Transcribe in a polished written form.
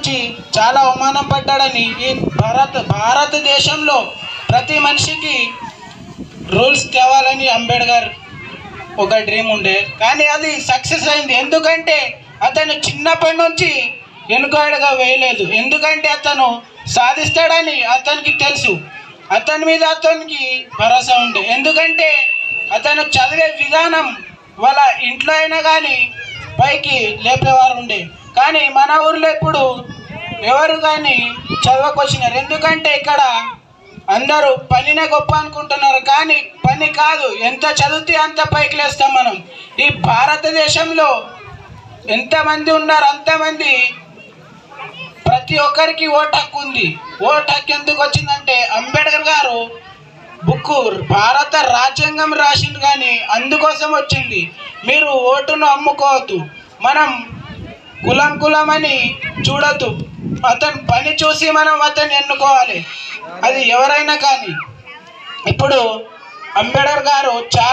నుంచి చాలా అవమానం పడ్డాడని ఈ భారతదేశంలో ప్రతి మనిషికి రూల్స్ తేవాలని అంబేద్కర్ ఒక డ్రీమ్ ఉండే, కానీ అది సక్సెస్ అయింది. ఎందుకంటే అతను చిన్నప్పటి నుంచి వెనుకడుగా వేయలేదు. ఎందుకంటే అతను సాధిస్తాడని అతనికి తెలుసు. అతని మీద అతనికి భరోసా ఉండే. ఎందుకంటే అతను చదివే విధానం వాళ్ళ ఇంట్లో అయినా కానీ పైకి లేపేవారు ఉండే. కానీ మన ఊర్లో ఇప్పుడు ఎవరు కానీ చదవకొచ్చినారు. ఎందుకంటే ఇక్కడ అందరూ పనినే గొప్ప అనుకుంటున్నారు, కానీ పని కాదు, ఎంత చదివితే అంత పైకి లేస్తాం మనం. ఈ భారతదేశంలో ఎంతమంది ఉన్నారు అంతమంది ప్రతి ఒక్కరికి ఓటు హక్కు ఉంది. ఓటు హక్కు ఎందుకు వచ్చిందంటే అంబేద్కర్ గారు బుక్ భారత రాజ్యాంగం రాసింది, కానీ అందుకోసం వచ్చింది. మీరు ఓటును అమ్ముకోవద్దు, మనం కులం అని చూడొద్దు, అతని పని చూసి మనం అతన్ని ఎన్నుకోవాలి, అది ఎవరైనా కానీ. ఇప్పుడు అంబేద్కర్ గారు